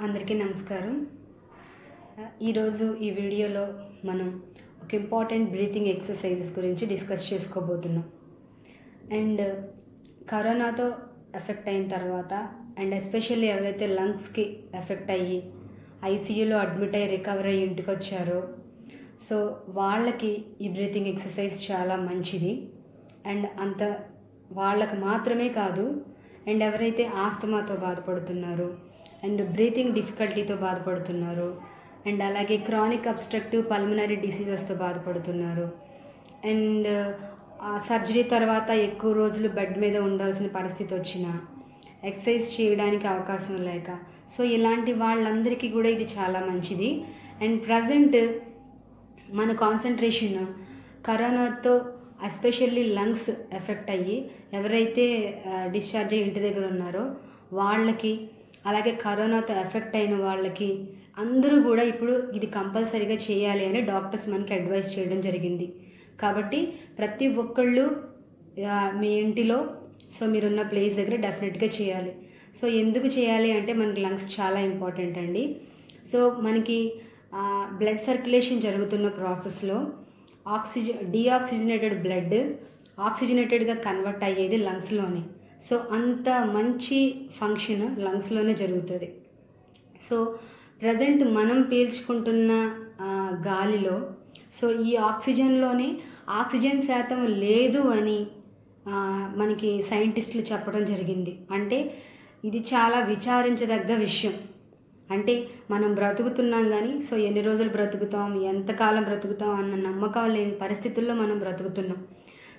అందరికీ నమస్కారం. ఈరోజు ఈ వీడియోలో మనం ఒక ఇంపార్టెంట్ బ్రీతింగ్ ఎక్సర్సైజెస్ గురించి డిస్కస్ చేసుకోబోతున్నాం. అండ్ కరోనాతో ఎఫెక్ట్ అయిన తర్వాత అండ్ ఎస్పెషల్లీ ఎవరైతే లంగ్స్కి ఎఫెక్ట్ అయ్యి ఐసీయూలో అడ్మిట్ అయ్యి రికవర్ అయ్యి ఇంటికి వచ్చారో సో వాళ్ళకి ఈ బ్రీతింగ్ ఎక్సర్సైజ్ చాలా మంచిది. అండ్ అంత వాళ్ళకి మాత్రమే కాదు, అండ్ ఎవరైతే ఆస్తమాతో బాధపడుతున్నారో అండ్ బ్రీతింగ్ డిఫికల్టీతో బాధపడుతున్నారు, అండ్ అలాగే క్రానిక్ అబ్స్ట్రక్టివ్ పల్మనరీ డిసీజెస్తో బాధపడుతున్నారు, అండ్ సర్జరీ తర్వాత ఎక్కువ రోజులు బెడ్ మీద ఉండాల్సిన పరిస్థితి వచ్చినా ఎక్సర్సైజ్ చేయడానికి అవకాశం లేక సో ఇలాంటి వాళ్ళందరికీ కూడా ఇది చాలా మంచిది. అండ్ ప్రజెంట్ మన కాన్సన్ట్రేషన్ కరోనాతో ఎస్పెషల్లీ లంగ్స్ ఎఫెక్ట్ అయ్యి ఎవరైతే డిశ్చార్జ్ అయ్యి ఇంటి దగ్గర ఉన్నారో వాళ్ళకి, అలాగే కరోనాతో ఎఫెక్ట్ అయిన వాళ్ళకి అందరూ కూడా ఇప్పుడు ఇది కంపల్సరీగా చేయాలి అని డాక్టర్స్ మనకి అడ్వైస్ చేయడం జరిగింది. కాబట్టి ప్రతి ఒక్కళ్ళు మీ ఇంటిలో సో మీరున్న ప్లేస్ దగ్గర డెఫినెట్గా చేయాలి. సో ఎందుకు చేయాలి అంటే మనకి లంగ్స్ చాలా ఇంపార్టెంట్ అండి. సో మనకి బ్లడ్ సర్క్యులేషన్ జరుగుతున్న ప్రాసెస్లో డీఆక్సిజనేటెడ్ బ్లడ్ ఆక్సిజనేటెడ్గా కన్వర్ట్ అయ్యేది లంగ్స్లోనే. సో అంత మంచి ఫంక్షన్ లంగ్స్లోనే జరుగుతుంది. సో ప్రజెంట్ మనం పీల్చుకుంటున్న గాలిలో సో ఈ ఆక్సిజన్లోనే ఆక్సిజన్ శాతం లేదు అని మనకి సైంటిస్టులు చెప్పడం జరిగింది. అంటే ఇది చాలా విచారించదగ్గ విషయం. అంటే మనం బ్రతుకుతున్నాం కానీ సో ఎన్ని రోజులు బ్రతుకుతాం, ఎంతకాలం బ్రతుకుతాం అన్న నమ్మకం లేని పరిస్థితుల్లో మనం బ్రతుకుతున్నాం.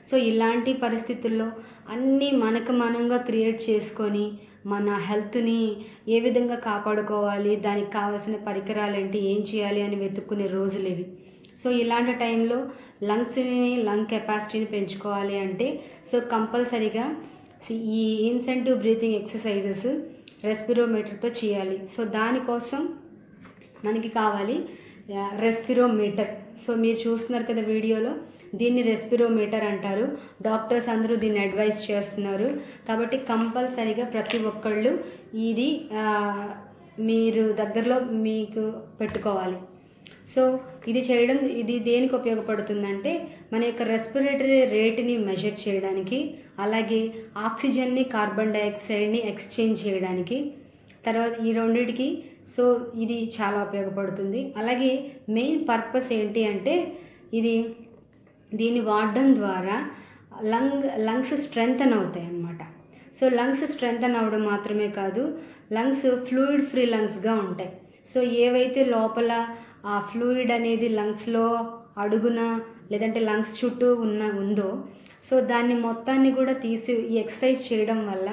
సో ఇలాంటి పరిస్థితుల్లో అన్నీ మనకు మనంగా క్రియేట్ చేసుకొని మన హెల్త్ని ఏ విధంగా కాపాడుకోవాలి, దానికి కావాల్సిన పరికరాలు ఏంటి, ఏం చేయాలి అని వెతుక్కునే రోజులు ఇవి. సో ఇలాంటి టైంలో లంగ్ కెపాసిటీని పెంచుకోవాలి అంటే సో కంపల్సరీగా ఈ ఇన్సెంటివ్ బ్రీతింగ్ ఎక్సర్సైజెస్ రెస్పిరోమీటర్తో చేయాలి. సో దానికోసం మనకి కావాలి రెస్పిరోమీటర్. సో మీరు చూస్తున్నారు కదా వీడియోలో, దీన్ని రెస్పిరోమీటర్ అంటారు. డాక్టర్స్ అందరూ దీన్ని అడ్వైస్ చేస్తున్నారు. కాబట్టి కంపల్సరీగా ప్రతి ఒక్కళ్ళు ఇది మీరు దగ్గరలో మీకు పెట్టుకోవాలి. సో ఇది దేనికి ఉపయోగపడుతుందంటే మన యొక్క రెస్పిరేటరీ రేటుని మెజర్ చేయడానికి, అలాగే ఆక్సిజన్ని కార్బన్ డైఆక్సైడ్ని ఎక్స్చేంజ్ చేయడానికి, తర్వాత ఈ రెండింటికి సో ఇది చాలా ఉపయోగపడుతుంది. అలాగే మెయిన్ పర్పస్ ఏంటి అంటే దీన్ని వాడడం ద్వారా లంగ్స్ స్ట్రెంగ్తన్ అవుతాయి అన్నమాట. సో లంగ్స్ స్ట్రెంగ్తన్ అవ్వడం మాత్రమే కాదు, లంగ్స్ ఫ్లూయిడ్ ఫ్రీ లంగ్స్గా ఉంటాయి. సో ఏవైతే లోపల ఆ ఫ్లూయిడ్ అనేది లంగ్స్లో అడుగున లేదంటే లంగ్స్ చుట్టూ ఉందో సో దాన్ని మొత్తాన్ని కూడా తీసి ఈ ఎక్సర్సైజ్ చేయడం వల్ల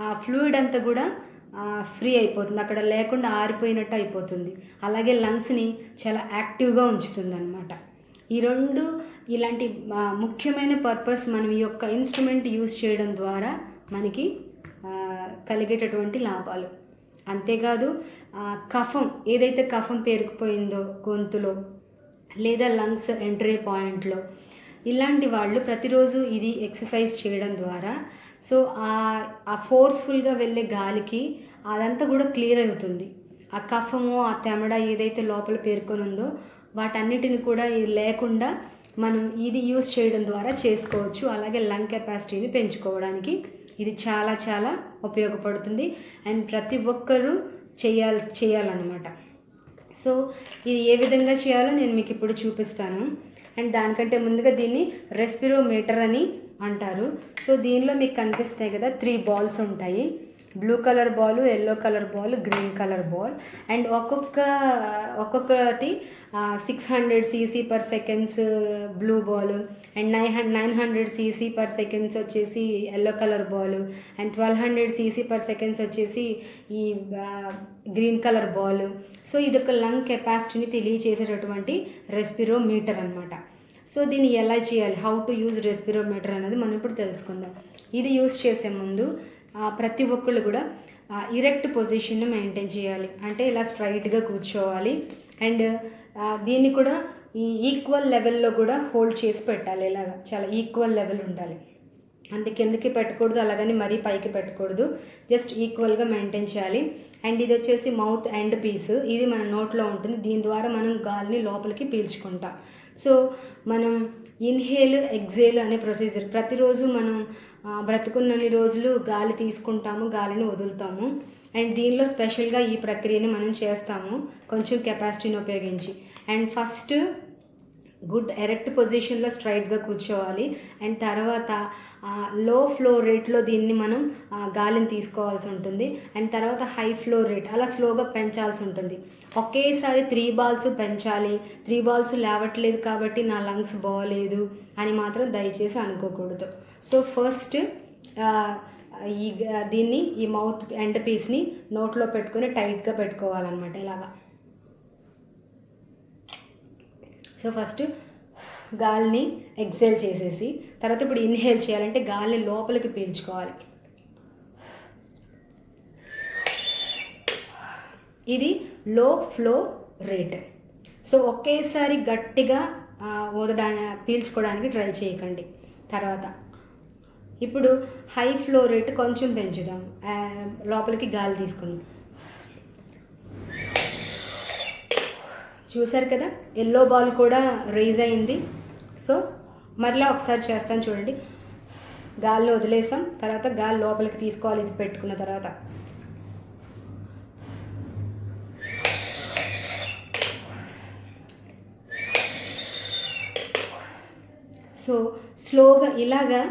ఆ ఫ్లూయిడ్ అంతా కూడా ఫ్రీ అయిపోతుంది, అక్కడ లేకుండా ఆరిపోయినట్టు అయిపోతుంది. అలాగే లంగ్స్ని చాలా యాక్టివ్గా ఉంచుతుంది అన్నమాట. ఈ రెండు ఇలాంటి ముఖ్యమైన పర్పస్ మనం ఈ యొక్క ఇన్స్ట్రుమెంట్ యూజ్ చేయడం ద్వారా మనకి కలిగేటటువంటి లాభాలు. అంతేకాదు ఏదైతే కఫం పేరుకుపోయిందో గొంతులో లేదా లంగ్స్ ఎంట్రీ పాయింట్లో, ఇలాంటి వాళ్ళు ప్రతిరోజు ఇది ఎక్సర్సైజ్ చేయడం ద్వారా సో ఆ ఫోర్స్ఫుల్గా వెళ్ళే గాలికి అదంతా కూడా క్లియర్ అవుతుంది. ఆ కఫము ఆ తెమడ ఏదైతే లోపల పేర్కొని ఉందో వాటన్నిటిని కూడా లేకుండా మనం ఇది యూజ్ చేయడం ద్వారా చేసుకోవచ్చు. అలాగే లంగ్ కెపాసిటీని పెంచుకోవడానికి ఇది చాలా చాలా ఉపయోగపడుతుంది. అండ్ ప్రతి ఒక్కరూ చేయాలన్నమాట. సో ఇది ఏ విధంగా చేయాలో నేను మీకు ఇప్పుడు చూపిస్తాను. అండ్ దానికంటే ముందుగా దీన్ని రెస్పిరోమీటర్ అని అంటారు. సో దీనిలో మీకు కనిపిస్తాయి కదా 3 బాల్స్ ఉంటాయి. Blue colour ball, yellow colour ball, green colour ball. And ఒక్కొక్కటి 600 cc per seconds blue ball, and 900 cc per seconds వచ్చేసి yellow colour ball, and 1200 cc per seconds వచ్చేసి ఈ గ్రీన్ కలర్ బాల్. సో ఇది ఒక lung కెపాసిటీని తెలియచేసేటటువంటి రెస్పిరోమీటర్ అనమాట. So దీన్ని ఎలా చేయాలి, హౌ టు యూజ్ రెస్పిరోమీటర్ అనేది మనం ఇప్పుడు తెలుసుకుందాం. ఇది యూజ్ చేసే ముందు ప్రతి ఒక్కళ్ళు కూడా ఇరెక్ట్ పొజిషన్ని మెయింటైన్ చేయాలి. అంటే ఇలా స్ట్రైట్గా కూర్చోవాలి. అండ్ దీన్ని కూడా ఈ ఈక్వల్ లెవెల్లో కూడా హోల్డ్ చేసి పెట్టాలి. ఇలాగా చాలా ఈక్వల్ లెవెల్ ఉండాలి. అంత కిందకి పెట్టకూడదు, అలాగని మరీ పైకి పెట్టకూడదు, జస్ట్ ఈక్వల్గా మెయింటైన్ చేయాలి. అండ్ ఇది వచ్చేసి మౌత్ ఎండ్ పీస్, ఇది మన నోట్లో ఉంటుంది. దీని ద్వారా మనం గాలిని లోపలికి పీల్చుకుంటాం. సో మనం ఇన్హేల్ ఎగ్జేల్ అనే ప్రొసీజర్ ప్రతిరోజు మనం బ్రతుకున్నన్ని రోజులు గాలి తీసుకుంటాము, గాలిని వదులుతాము. అండ్ దీనిలో స్పెషల్గా ఈ ప్రక్రియని మనం చేస్తాము కొంచెం కెపాసిటీని ఉపయోగించి. అండ్ ఫస్ట్ గుడ్ ఎరెక్ట్ పొజిషన్లో స్ట్రైట్గా కూర్చోవాలి. అండ్ తర్వాత లో ఫ్లో రేట్లో దీన్ని మనం గాలిని తీసుకోవాల్సి ఉంటుంది. అండ్ తర్వాత హై ఫ్లో రేట్ అలా స్లోగా పెంచాల్సి ఉంటుంది. ఒకేసారి 3 బాల్స్ పెంచాలి, 3 బాల్స్ లేవట్లేదు కాబట్టి నా లంగ్స్ బాగోలేదు అని మాత్రం దయచేసి అనుకోకూడదు. సో ఫస్ట్ దీన్ని ఈ మౌత్ ఎండ్ పీస్ని నోట్లో పెట్టుకొని టైట్గా పెట్టుకోవాలన్నమాట ఇలాగా. సో ఫస్ట్ గాలిని ఎక్సేల్ చేసేసి తర్వాత ఇప్పుడు ఇన్హేల్ చేయాలంటే గాలిని లోపలికి పీల్చుకోవాలి. ఇది లో ఫ్లో రేట్. సో ఒకేసారి గట్టిగా పీల్చుకోవడానికి ట్రై చేయకండి. తర్వాత ఇప్పుడు హై ఫ్లో రేట్ కొంచెం పెంచుదాం, లోపలికి గాలి తీసుకుందాం. చూసారు కదా, ఎల్లో బాల్ కూడా రైజ్ అయింది. సో మరలా ఒకసారి చేస్తాను చూడండి. గాలిలో వదిలేసాం, తర్వాత గాలి లోపలికి తీసుకోవాలి ఇది పెట్టుకున్న తర్వాత. సో స్లోగా ఇలాగా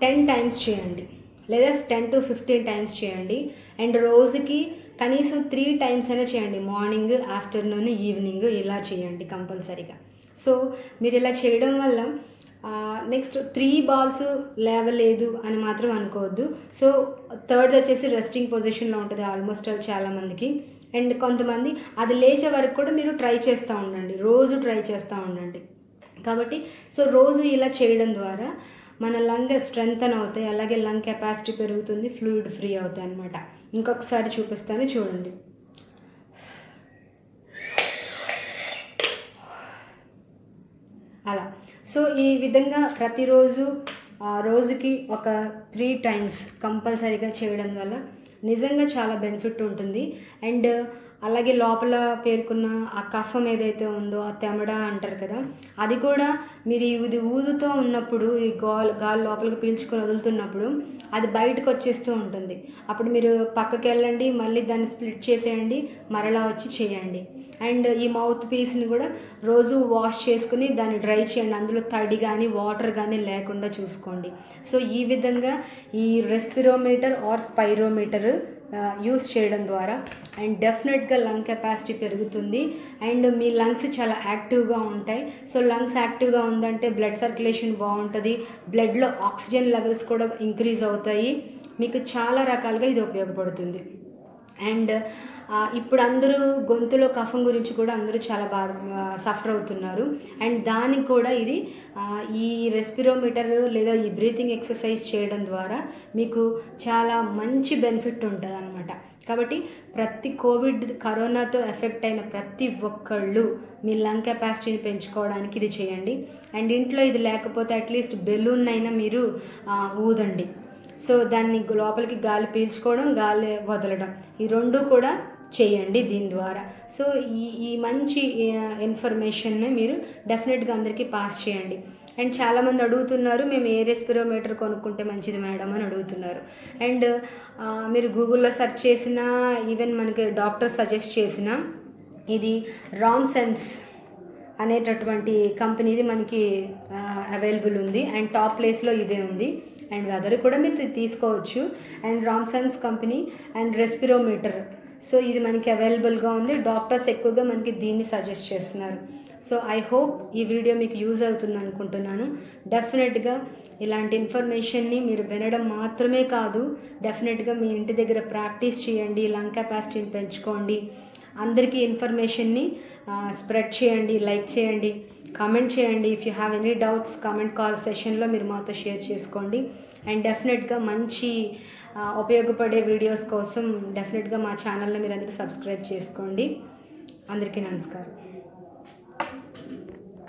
10 టైమ్స్ చేయండి, లేదా 10 to 15 టైమ్స్ చేయండి. అండ్ రోజుకి కనీసం 3 టైమ్స్ అయినా చేయండి, మార్నింగ్, ఆఫ్టర్నూన్, ఈవినింగ్ ఇలా చేయండి కంపల్సరీగా. సో మీరు ఇలా చేయడం వల్ల నెక్స్ట్ 3 బాల్స్ లేవలేదు అని మాత్రం అనుకోవద్దు. సో థర్డ్ వచ్చేసి రెస్టింగ్ పొజిషన్లో ఉంటుంది ఆల్మోస్ట్ చాలామందికి. అండ్ కొంతమంది అది లేచే వరకు కూడా మీరు ట్రై చేస్తూ ఉండండి, రోజు ట్రై చేస్తూ ఉండండి. కాబట్టి సో రోజు ఇలా చేయడం ద్వారా మన లంగ్ స్ట్రెంగ్తన్ అవుతాయి, అలాగే లంగ్ కెపాసిటీ పెరుగుతుంది, ఫ్లూయిడ్ ఫ్రీ అవుతాయి అన్నమాట. ఇంకొకసారి చూపిస్తాను చూడండి. అలా సో ఈ విధంగా ప్రతిరోజు రోజుకి ఒక 3 టైమ్స్ కంపల్సరీగా చేయడం వల్ల నిజంగా చాలా బెనిఫిట్ ఉంటుంది. అండ్ అలాగే లోపల పేర్కొన్న ఆ కఫం ఏదైతే ఉందో, ఆ తెమడ అంటారు కదా, అది కూడా మీరు ఇది ఊదుతూ ఉన్నప్పుడు ఈ గాలి లోపలికి పీల్చుకొని వదులుతున్నప్పుడు అది బయటకు వచ్చేస్తూ ఉంటుంది. అప్పుడు మీరు పక్కకి వెళ్ళండి, మళ్ళీ దాన్ని స్ప్లిట్ చేసేయండి, మరలా వచ్చి చేయండి. అండ్ ఈ మౌత్ పీస్ని కూడా రోజు వాష్ చేసుకుని దాన్ని డ్రై చేయండి, అందులో తడి కానీ వాటర్ కానీ లేకుండా చూసుకోండి. సో ఈ విధంగా ఈ రెస్పిరోమీటర్ ఆర్ స్పైరోమీటర్ యూస్ చేయడం ద్వారా అండ్ డెఫినెట్గా లంగ్ కెపాసిటీ పెరుగుతుంది. అండ్ మీ లంగ్స్ చాలా యాక్టివ్గా ఉంటాయి. సో లంగ్స్ యాక్టివ్గా ఉందంటే బ్లడ్ సర్క్యులేషన్ బాగుంటుంది, బ్లడ్లో ఆక్సిజన్ లెవెల్స్ కూడా ఇంక్రీజ్ అవుతాయి. మీకు చాలా రకాలుగా ఇది ఉపయోగపడుతుంది. అండ్ ఇప్పుడు అందరూ గొంతులో కఫం గురించి కూడా అందరూ చాలా బాగా సఫర్ అవుతున్నారు. అండ్ దానికి కూడా ఇది ఈ రెస్పిరోమీటర్ లేదా ఈ బ్రీతింగ్ ఎక్సర్సైజ్ చేయడం ద్వారా మీకు చాలా మంచి బెనిఫిట్ ఉంటుంది అన్నమాట. కాబట్టి ప్రతి కరోనాతో ఎఫెక్ట్ అయిన ప్రతి ఒక్కళ్ళు మీ లంగ్ కెపాసిటీని పెంచుకోవడానికి ఇది చేయండి. అండ్ ఇంట్లో ఇది లేకపోతే అట్లీస్ట్ బెలూన్ అయినా మీరు ఊదండి. సో దాన్ని లోపలికి గాలి పీల్చుకోవడం, గాలి వదలడం, ఈ రెండు కూడా చేయండి దీని ద్వారా. సో ఈ మంచి ఇన్ఫర్మేషన్ని మీరు డెఫినెట్గా అందరికీ పాస్ చేయండి. అండ్ చాలామంది అడుగుతున్నారు, మేము ఏ రెస్పిరోమీటర్ కొనుక్కుంటే మంచిది మేడం అని అడుగుతున్నారు. అండ్ మీరు గూగుల్లో సెర్చ్ చేసినా, ఈవెన్ మనకి డాక్టర్ సజెస్ట్ చేసిన ఇది రామ్సన్స్ అనేటటువంటి కంపెనీది మనకి అవైలబుల్ ఉంది. అండ్ టాప్ ప్లేస్లో ఇదే ఉంది. అండ్ వెదర్ కూడా మీరు తీసుకోవచ్చు. అండ్ రామ్సన్స్ కంపెనీ అండ్ రెస్పిరోమీటర్, సో ఇది మనకి అవైలబుల్గా ఉంది. డాక్టర్స్ ఎక్కువగా మనకి దీన్ని సజెస్ట్ చేస్తున్నారు. సో ఐ హోప్ ఈ వీడియో మీకు యూజ్ అవుతుంది అనుకుంటున్నాను. డెఫినెట్గా ఇలాంటి ఇన్ఫర్మేషన్ని మీరు వినడం మాత్రమే కాదు, డెఫినెట్గా మీ ఇంటి దగ్గర ప్రాక్టీస్ చేయండి, లంగ్ కెపాసిటీని పెంచుకోండి, అందరికీ ఇన్ఫర్మేషన్ని స్ప్రెడ్ చేయండి, లైక్ చేయండి, కామెంట్ చేయండి. If you have any doubts comment call సెషన్లో మీరు మాతో షేర్ చేసుకోండి. అండ్ డెఫినెట్గా మంచి ఉపయోగపడే వీడియోస్ కోసం డెఫినెట్గా మా ఛానల్ని మీరు అందరూ సబ్స్క్రైబ్ చేసుకోండి. అందరికీ నమస్కారం.